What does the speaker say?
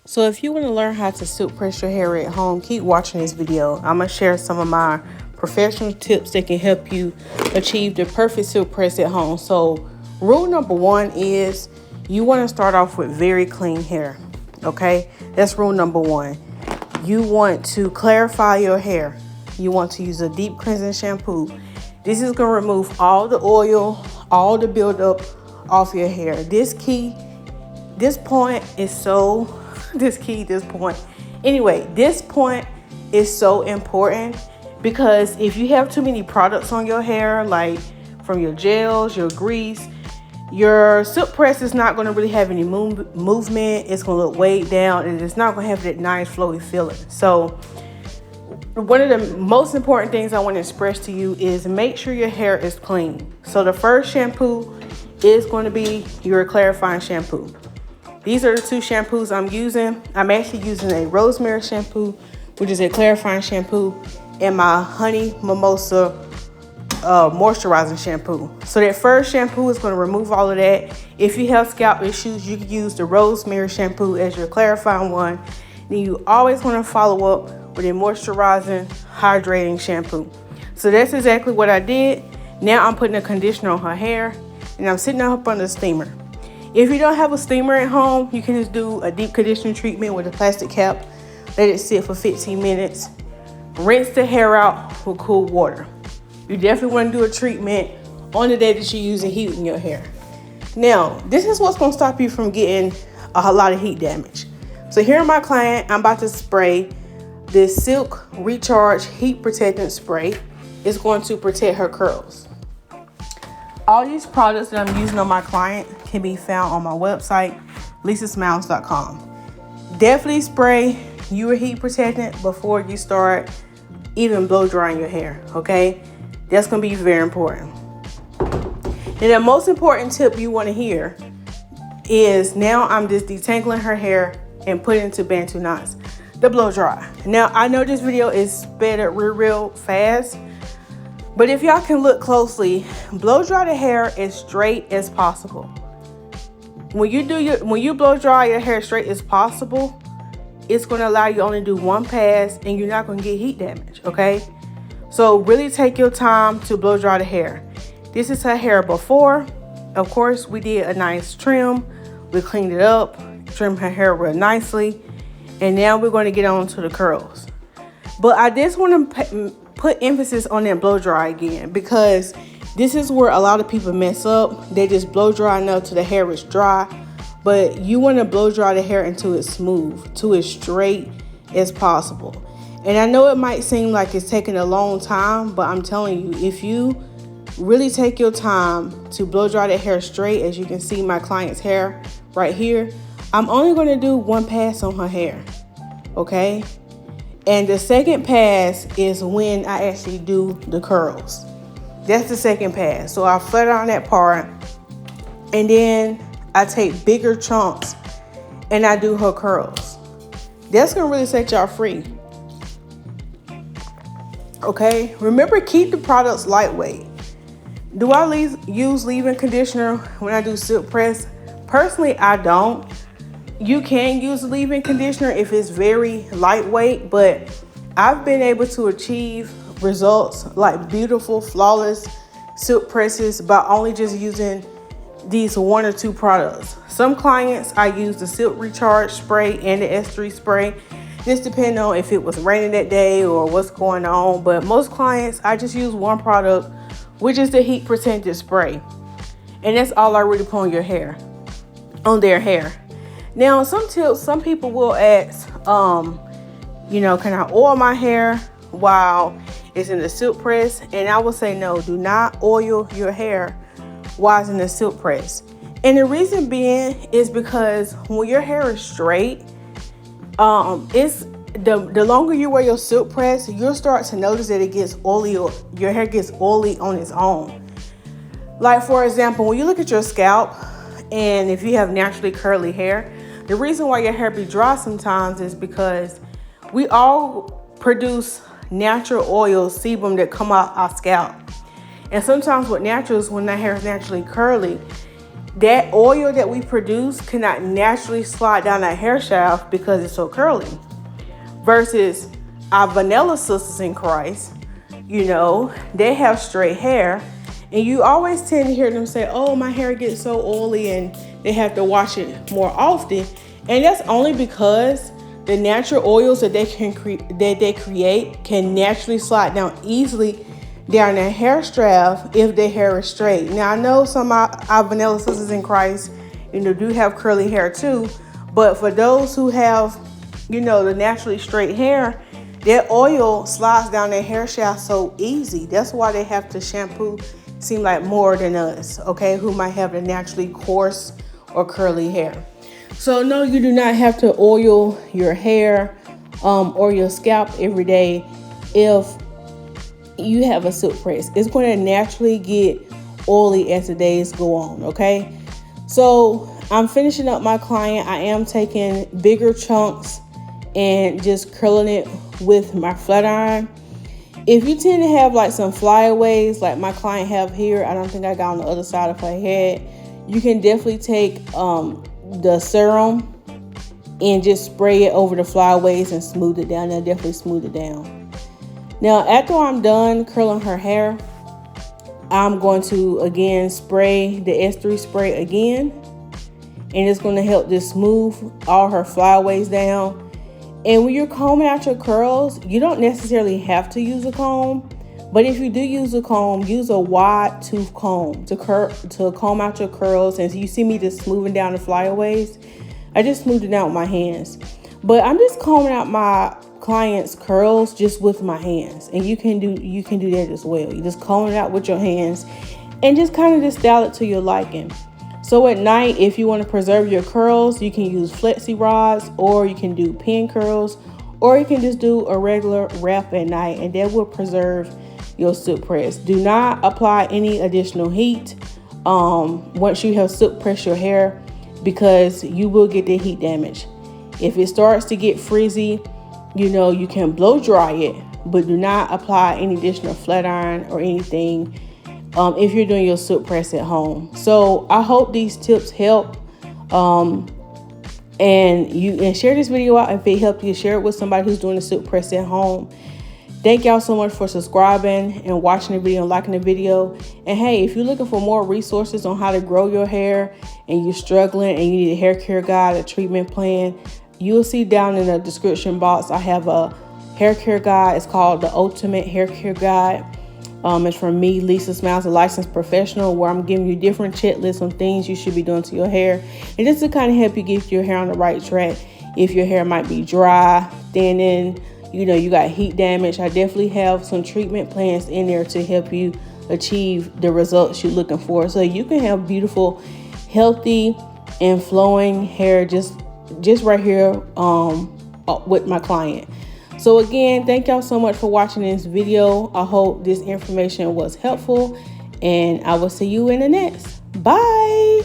So if you want to learn how to silk press your hair at home, keep watching this video. I'm going to share some of my professional tips that can help you achieve the perfect silk press at home. So rule number one is you want to start off with very clean hair. Okay, that's rule number one. You want to clarify your hair. You want to use a deep cleansing shampoo. This is going to remove all the oil, all the buildup off your hair. This point is so this point is so important because if you have too many products on your hair, like from your gels, your grease, your silk press is not going to really have any movement. It's going to look weighed down and it's not going to have that nice flowy feeling. So one of the most important things I want to express to you is make sure your hair is clean. So the first shampoo is going to be your clarifying shampoo. These are the two shampoos I'm using. I'm actually using a rosemary shampoo, which is a clarifying shampoo, and my honey mimosa moisturizing shampoo. So that first shampoo is going to remove all of that. If you have scalp issues, you can use the rosemary shampoo as your clarifying one. Then you always want to follow up with a moisturizing, hydrating shampoo. So that's exactly what I did. Now I'm putting a conditioner on her hair and I'm sitting her up on the steamer. If you don't have a steamer at home, you can just do a deep conditioning treatment with a plastic cap. Let it sit for 15 minutes. Rinse the hair out with cool water. You definitely want to do a treatment on the day that you're using heat in your hair. Now, this is what's going to stop you from getting a lot of heat damage. So here, my client, I'm about to spray this Silk Recharge Heat Protectant Spray. It's going to protect her curls. All these products that I'm using on my client can be found on my website, lisasmiles.com. Definitely spray your heat protectant before you start even blow drying your hair, okay? That's going to be very important. And the most important tip you want to hear is now I'm just detangling her hair and putting it into Bantu knots, the blow dry. Now, I know this video is sped up real fast, but if y'all can look closely, blow dry the hair as straight as possible. When you blow dry your hair straight as possible, it's going to allow you to only do one pass and you're not going to get heat damage, okay? So really take your time to blow dry the hair. This is her hair before. Of course, we did a nice trim. We cleaned it up, trimmed her hair real nicely. And now we're going to get on to the curls. But I just want to put emphasis on that blow dry again, because this is where a lot of people mess up. They just blow dry enough till the hair is dry, but you want to blow dry the hair until it's smooth, to as straight as possible. And I know it might seem like it's taking a long time, but I'm telling you, if you really take your time to blow dry the hair straight, as you can see my client's hair right here, I'm only going to do one pass on her hair, okay? And the second pass is when I actually do the curls. That's the second pass. So I flat on that part, and then I take bigger chunks and I do her curls. That's gonna really set y'all free. Okay, remember, keep the products lightweight. Do I use leave-in conditioner when I do silk press? Personally, I don't. You can use leave-in conditioner if it's very lightweight, but I've been able to achieve results like beautiful, flawless silk presses by only just using these one or two products. Some clients, I use the Silk Recharge spray and the S3 spray. This depends on if it was raining that day or what's going on. But most clients, I just use one product, which is the Heat Protectant Spray. And that's all I really put on your hair, on their hair. Now, some tips, some people will ask, can I oil my hair while it's in the silk press? And I will say no, do not oil your hair while it's in the silk press. And the reason being is because when your hair is straight, it's the longer you wear your silk press, you'll start to notice that it gets oily, or your hair gets oily on its own. Like, for example, when you look at your scalp, and if you have naturally curly hair, the reason why your hair be dry sometimes is because we all produce natural oil sebum that come out our scalp. And sometimes what naturals, when that hair is naturally curly, that oil that we produce cannot naturally slide down that hair shaft because it's so curly. Versus our vanilla sisters in Christ, they have straight hair. And you always tend to hear them say, oh, my hair gets so oily and they have to wash it more often. And that's only because the natural oils that they create can naturally slide down easily down their hair strap if their hair is straight. Now, I know some of our vanilla sisters in Christ, do have curly hair too. But for those who have, the naturally straight hair, their oil slides down their hair shaft so easy. That's why they have to shampoo seem like more than us, okay, who might have the naturally coarse or curly hair. So no, you do not have to oil your hair or your scalp every day if you have a silk press. It's going to naturally get oily as the days go on, okay? So I'm finishing up my client. I am taking bigger chunks and just curling it with my flat iron. If you tend to have like some flyaways like my client have here, I don't think I got on the other side of her head, you can definitely take the serum and just spray it over the flyaways and smooth it down. That'll definitely smooth it down. Now, after I'm done curling her hair, I'm going to again spray the S3 spray again, and it's going to help just smooth all her flyaways down. And when you're combing out your curls, you don't necessarily have to use a comb, but if you do use a comb, use a wide tooth comb to comb out your curls. And so you see me just smoothing down the flyaways. I just smoothed it out with my hands, but I'm just combing out my clients' curls just with my hands, and you can do that as well. You just comb it out with your hands and just kind of just style it to your liking. So at night, if you want to preserve your curls, you can use flexi rods, or you can do pin curls, or you can just do a regular wrap at night, and that will preserve your silk press. Do not apply any additional heat once you have silk pressed your hair, because you will get the heat damage. If it starts to get frizzy, you can blow dry it, but do not apply any additional flat iron or anything if you're doing your silk press at home. So I hope these tips help. And share this video out if it helped you. Share it with somebody who's doing a silk press at home. Thank y'all so much for subscribing and watching the video and liking the video. And hey, if you're looking for more resources on how to grow your hair and you're struggling and you need a hair care guide, a treatment plan, you'll see down in the description box, I have a hair care guide. It's called the Ultimate Hair Care Guide. It's from me, Lisa Smiles, a licensed professional, where I'm giving you different checklists on things you should be doing to your hair. And just to kind of help you get your hair on the right track. If your hair might be dry, thinning, you got heat damage, I definitely have some treatment plans in there to help you achieve the results you're looking for. So you can have beautiful, healthy, and flowing hair just right here with my client. So again, thank y'all so much for watching this video. I hope this information was helpful, and I will see you in the next. Bye.